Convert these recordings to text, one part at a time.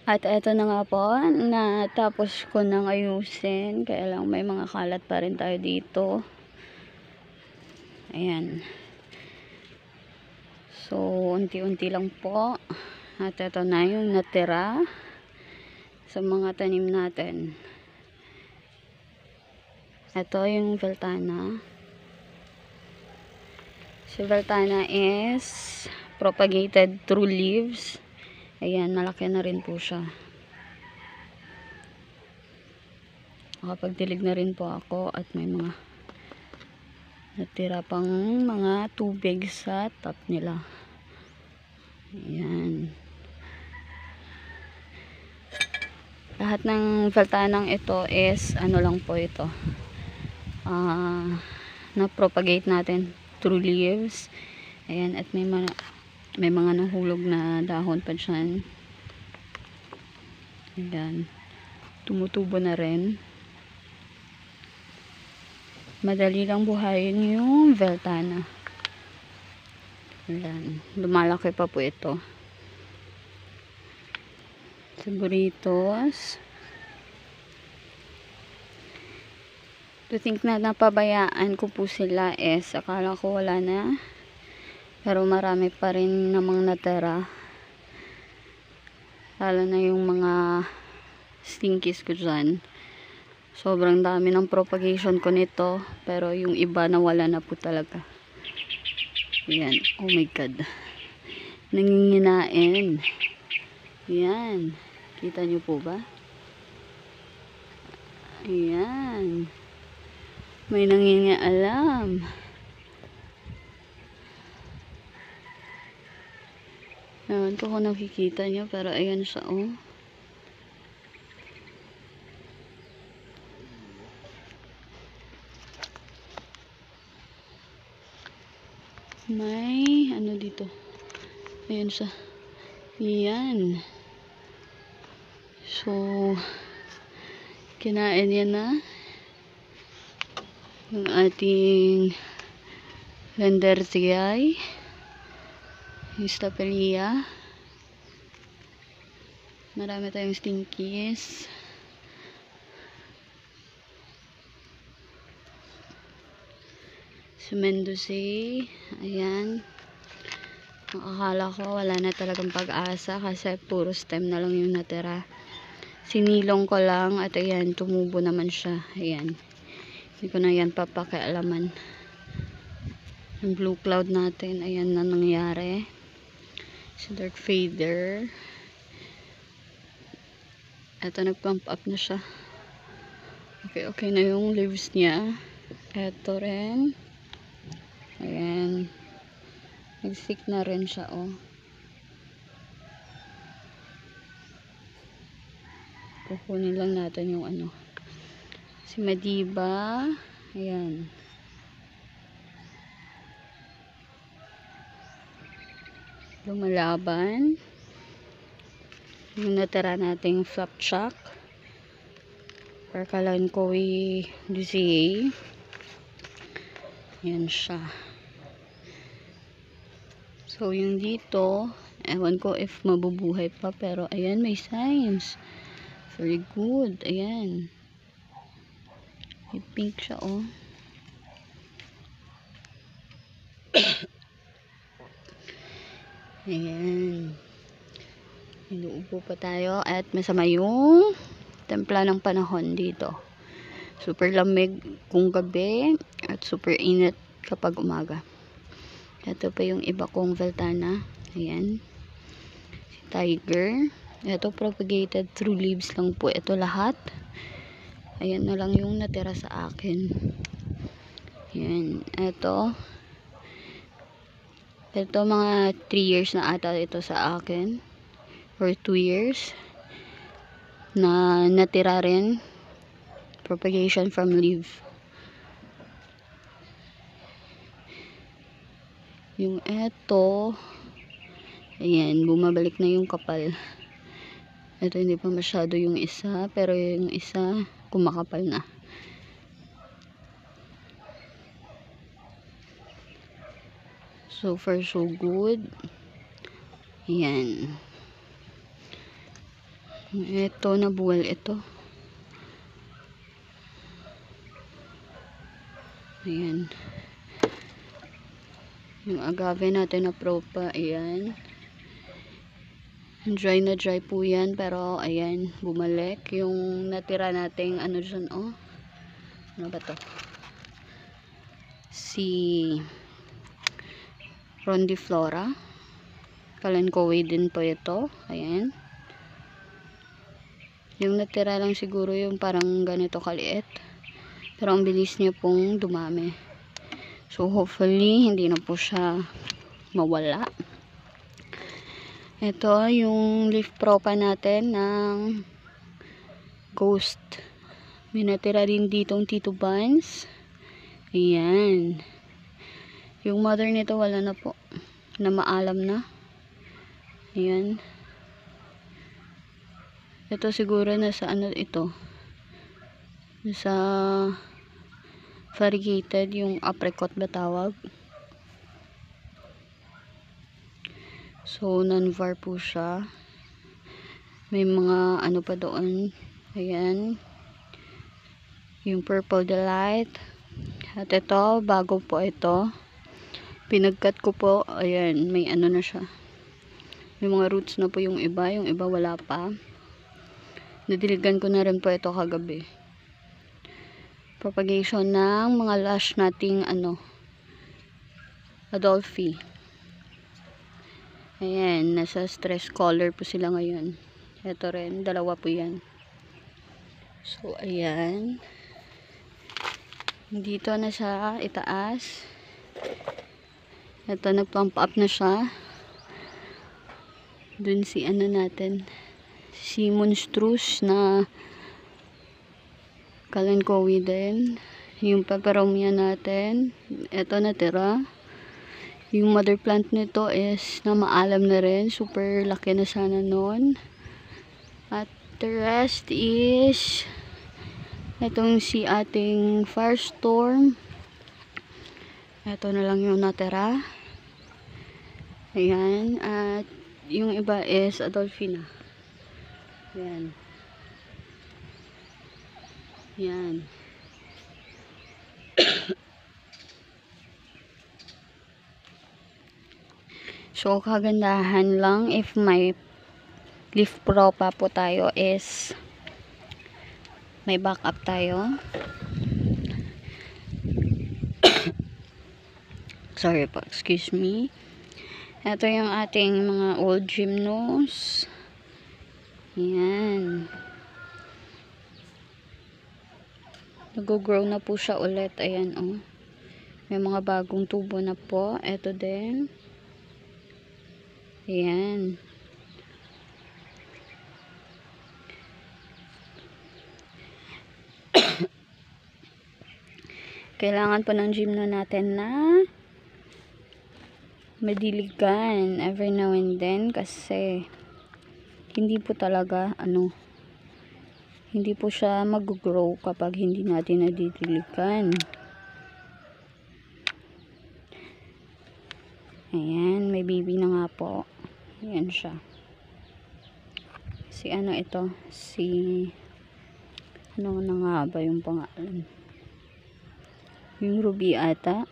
At eto na nga po, natapos ko nang ayusin. Kaya lang may mga kalat pa rin tayo dito. Ayan. So, unti-unti lang po. At eto na yung natira sa mga tanim natin. Ito yung Veltana. Si Veltana is propagated through leaves. Ayan, malaki na rin po siya. Nakapagdilig na rin po ako at may mga natira pang mga tubig sa top nila. Ayan. Lahat ng Veltanang ito is ano lang po ito. Na-propagate natin through leaves. Ayan, at may mga nahulog na dahon pa dyan. Ayan. Tumutubo na rin. Madali lang buhayin yung Veltana. Ayan. Lumalaki pa po ito. Saboritos. To think na napabayaan ko po sila akala ko wala na. Pero marami pa rin namang natira. Lalo na yung mga stinkies ko dyan. Sobrang dami ng propagation ko nito. Pero yung iba nawala na po talaga. Ayan. Oh my God. Nanginginain. Ayan. Kita nyo po ba? Ayan. May nangingialam. Ayan po kung nakikita nyo. Pero ayan siya oh. May ano dito. Ayan siya. Ayan. So, kinain yan na yung ating Landertiae, yung Stapelia. Marami tayong stinkies. Sumendusae. Ayan. Akala ko wala na talagang pag-asa kasi puro stem na lang yung natira. Sinilong ko lang at ayan, tumubo naman siya. Ayan. Hindi ko na yan papakialaman. Yung blue cloud natin, ayan na nangyari. Si dark fader. Ito, nag-pump up na siya. Okay na yung leaves niya. Ito rin. Ayan. Nag-stick na rin siya, oh. Kukunin lang natin yung ano. Si Madiba. Ayan. Lumalaban. Yung natira nating flapjack. Percalancoe Luciae. Ayan siya. So, yung dito, ewan ko if mabubuhay pa, pero ayan, may signs. Very good. Ayan. May pink siya, oh. Ayan. Inuupo pa tayo at masama yung templa ng panahon dito. Super lamig kung gabi at super init kapag umaga. Ito pa yung iba kong Veltana. Ayan. Si Tiger. Ito propagated through leaves lang po. Ito lahat. Ayan na lang yung natira sa akin. Ayan. Ito mga 3 years na ata ito sa akin. Or 2 years. Na natira rin. Propagation from leaf. Yung eto, ayan, bumabalik na yung kapal. Ito hindi pa masyado yung isa, pero yung isa kumakapal na. So far so good. Ayan. Ito, nabuwal ito. Ayan. Yung agave natin na propa, ayan. Dry na dry po yan, pero ayan, bumalik. Yung natira nating ano dyan, oh. Ano ba to? Si Rondiflora. Kalanchoe din po ito. Ayan. Yung natira lang siguro yung parang ganito kaliit. Pero ang bilis niya pong dumami. So hopefully hindi na po siya mawala. Ito yung leaf propa natin ng Ghost. May natira din ditong Tito Buns. Ayan. Yung mother nito wala na po. Na maalam na. Ayan. Ito siguro nasa ano ito. Nasa variegated, yung apricot ba tawag. So non-var po siya. May mga ano pa doon. Ayan. Yung Purple Delight. At ito, bago po ito. Pinagkat ko po. Ayan, may ano na siya. May mga roots na po yung iba. Yung iba wala pa. Nadiligan ko na rin po ito kagabi. Propagation ng mga lush nating ano, Adolphi. Ayan, nasa stress color po sila ngayon. Ito rin, dalawa po yan. So, ayan. Dito na sa itaas. Ito, nag-pump up na siya. Dun si ano natin, si monstrous na Kalanchoe din. Yung peperomia natin, ito natira. Yung mother plant nito is na maalam na rin, super laki na sana nun. At the rest is itong si ating Firestorm. Ito na lang yung natira. Ayan. At yung iba is Adolphina. Ayan. Yan. So, kagandahan lang if may leaf propa po tayo is may backup tayo. Sorry po, excuse me. Ito yung ating mga old gymnos. Yan. Nag-grow na po siya ulit. Ayan, oh. May mga bagong tubo na po. Ito din. Ayan. Kailangan po ng gymno natin na madiligan every now and then kasi hindi po talaga ano, hindi po siya mag-grow kapag hindi natin nadidiligan. Ayan, may baby na nga po. Ayan siya. Si ano ito? Si ano na nga ba yung pangalan? Yung Ruby ata.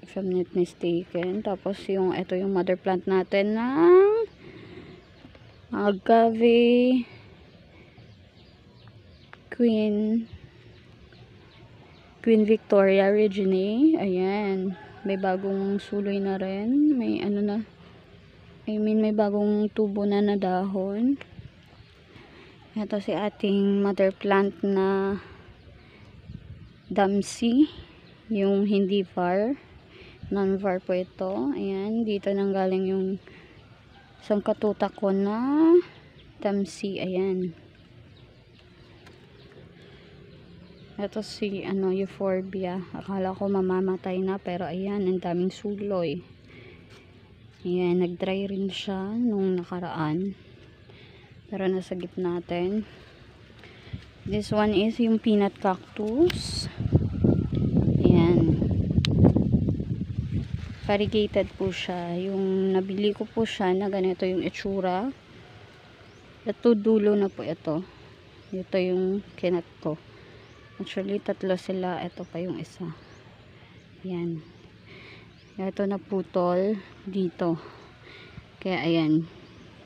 If I'm not mistaken. Tapos yung ito yung mother plant natin ng agave Queen Victoria Reginae. Ayan. May bagong suloy na rin. May ano na. I mean, may bagong tubo na na dahon. Ito si ating mother plant na Damsi. Yung hindi var. Non-var po ito. Ayan. Dito nang galing yung isang katutak ko na Damsi. Ayan. Ito si ano, Euphorbia. Akala ko mamamatay na pero ayan, ang daming suloy. Ayan, nag-dry rin siya nung nakaraan. Pero nasa gitna natin. This one is yung peanut cactus. Ayan. Variegated po siya. Yung nabili ko po siya na ganito yung itsura. Ito dulo na po ito. Ito yung kinat ko. Actually, tatlo sila. Ito pa yung isa. Yan. Ito na putol dito. Kaya ayan.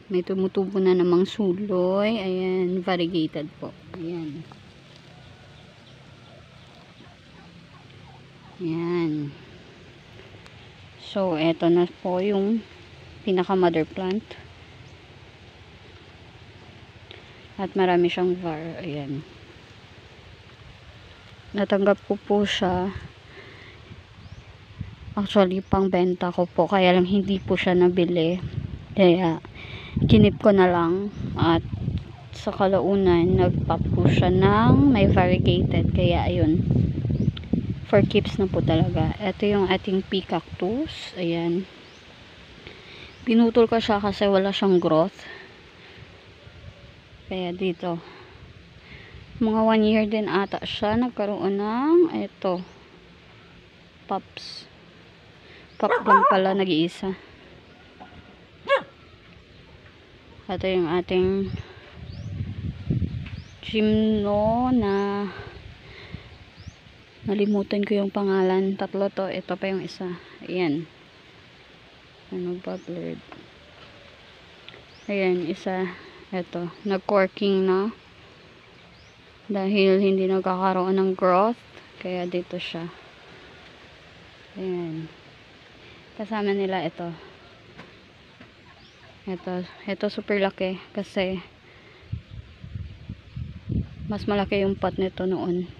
May tumutubo na namang suloy. Ayan. Variegated po. Ayan. Ayan. So, ito na po yung pinaka mother plant. At marami siyang var. Ayan. Natanggap ko po siya. Actually, pang benta ko po. Kaya lang hindi po siya nabili. Kaya, kinip ko na lang. At sa kalaunan, nagpop po siya ng may variegated. Kaya, ayun. For keeps na po talaga. Ito yung ating pea cactus. Ayan. Pinutol ko siya kasi wala siyang growth. Kaya dito. Mga 1 year din ata siya. Nagkaroon ng ito. Pops. Pop lang pala nag-iisa. Ito yung ating gymno na nalimutan ko yung pangalan. Tatlo to. Ito pa yung isa. Ayan. Ano ba blurred? Ayan, isa. Ito. Nag-corking na. Dahil hindi nagkakaroon ng growth. Kaya dito siya. Ayan. Kasama nila ito. Ito super laki. Kasi mas malaki yung pot nito noon.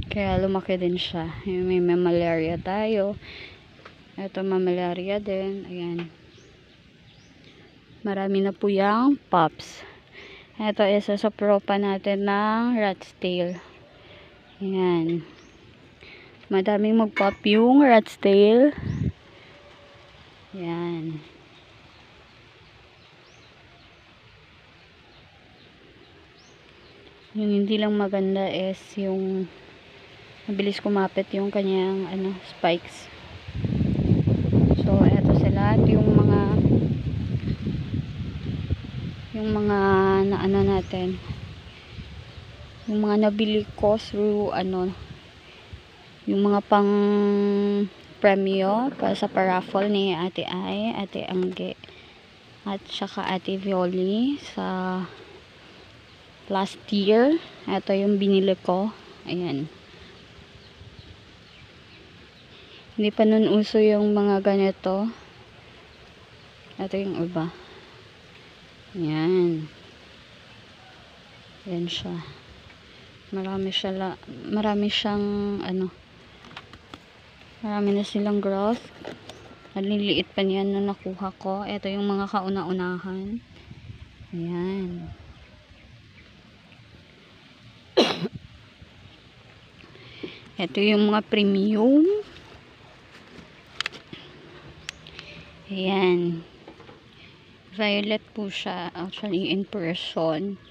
Kaya lumaki din siya. May mammalaria tayo. Ito mamalaria din. Ayan. Marami na po yung pops. Ito isa sa propa natin ng rat's tail. Ayan. Madaming mag-pop yung rat's tail. Ayan. Yung hindi lang maganda is yung mabilis kumapit yung kanyang spikes. So, eto sila. Yung mga na natin. Yung mga nabili ko through yung mga pang premyo para sa paraffle ni Ate Ai, Ate Angge, at saka Ate Violi sa last year. Ito yung binili ko. Ayan. Hindi pa nun uso yung mga ganito. Ito yung iba. Ayan. Ayan siya. Marami siyang marami na silang growth. Maliliit pa niyan na nakuha ko. Ito yung mga kauna-unahan. Ayan. Ito yung mga premium. Ayan. Violet po siya. Actually, in person.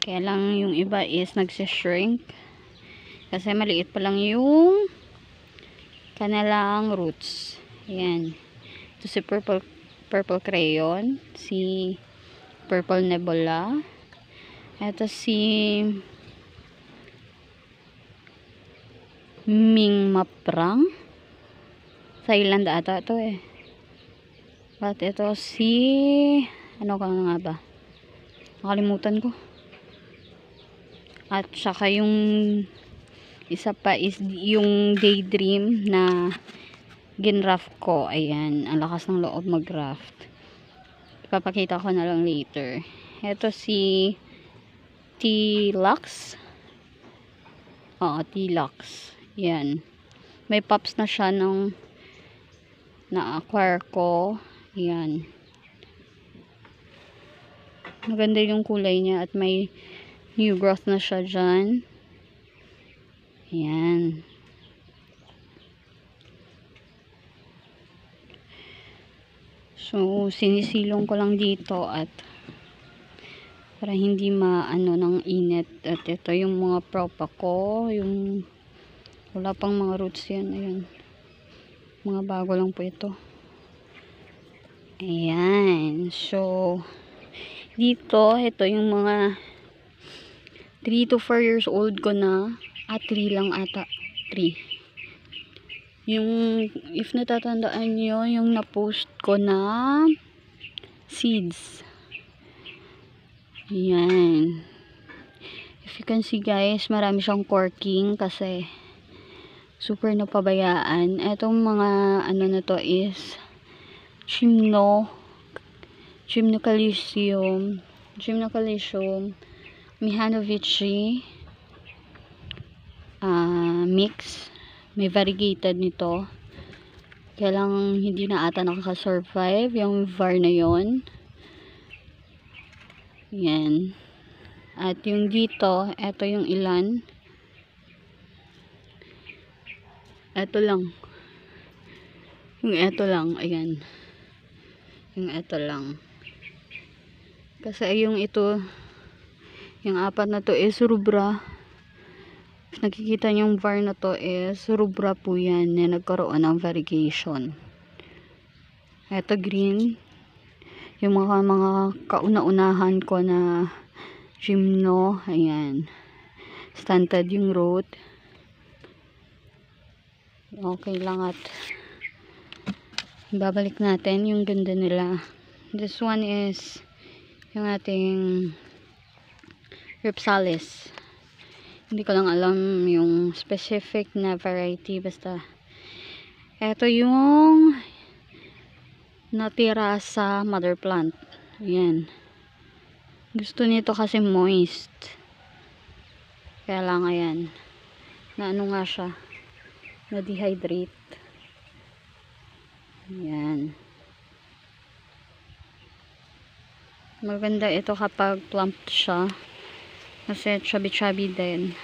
Kaya lang yung iba is nagsishrink. Kasi maliit pa lang yung kanilang roots. Ayan. Ito si purple crayon. Si purple nebula. Ito si Ming Maprang. Sa Thailand ata ito eh. At ito si ano ka nga ba? Nakalimutan ko. At saka yung isa pa is yung daydream na ginraft ko. Ayan. Ang lakas ng loob mag-graft. Ipapakita ko na lang later. Ito si T-Lux. Oo, T-Lux. Yan. May pops na siya nung na-acquire ko. Yan. Maganda yung kulay niya at may new growth na siya dyan. Yan. So, sinisilong ko lang dito at para hindi maano ng init. At ito yung mga propa ko. Yung wala pang mga roots yan. Ayan. Mga bago lang po ito. Ayan. So, Dito, ito yung mga 3 to 4 years old ko na. 3 lang ata. 3. Yung, if natatandaan nyo, yung na-post ko na seeds. Ayan. If you can see guys, marami siyang corking kasi super napabayaan. Etong mga ano na to is Gymnocalycium, Mihanovici mix. May variegated nito. Kaya lang hindi na ata nakaka-survive yung var na yon. Yan. At yung dito, eto yung ilan. Eto lang. Yung eto lang, ayan. Yung eto lang. Kasi yung ito, yung 4 na to is rubra. If nakikita nyo yung var na to is rubra po yan na nagkaroon ng variegation. Eto green. Yung mga kauna-unahan ko na gymno, ayan. Stunted yung root. Okay lang at babalik natin yung ganda nila. This one is yung ating Rhipsalis. Hindi ko lang alam yung specific na variety, basta eto yung natira sa mother plant. Ayan. Gusto nito kasi moist. Kaya lang ayan. Na ano nga siya. Na dehydrate. Ayan. Maganda ito kapag plump siya. Kasi chubby-chubby din.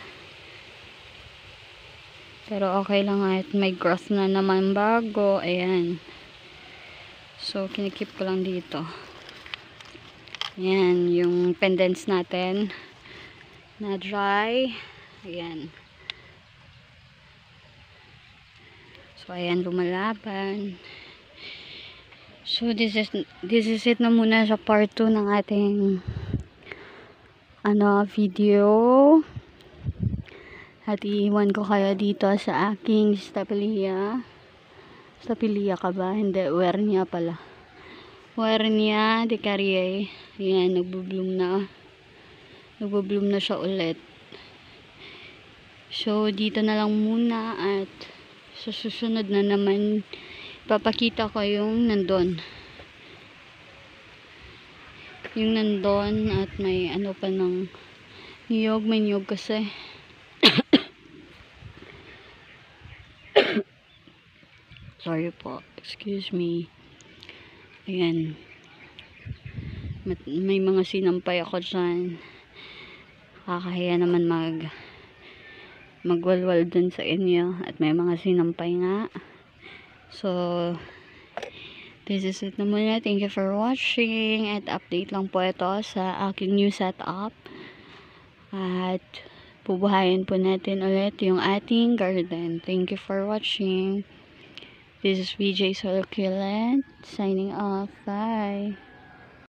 Pero okay lang at may growth na naman bago. Ayan. So, kinikip ko lang dito. Ayan. Yung pendants natin. Na dry. Ayan. So, ayan, lumalaban. So, this is it na muna sa part 2 ng ating video. At iiwan ko kayo dito sa aking Stapelia. Stapelia ka ba? Hindi, Wernia pala. Wernia de Carrier. Ayan, nagbubloom na. Nagbubloom na siya ulit. So, dito na lang muna at sa susunod na naman papakita ko yung nandun at may ano pa ng niyog, may niyog kasi sorry po, excuse me. Ayan, may mga sinampay ako dyan. Kakahiya naman magwalwal dun sa inyo at may mga sinampay nga. So, this is it na muna. Thank you for watching. At update lang po ito sa aking new setup. At bubuhayin po natin ulit yung ating garden. Thank you for watching. This is VJ Succulent signing off. Bye.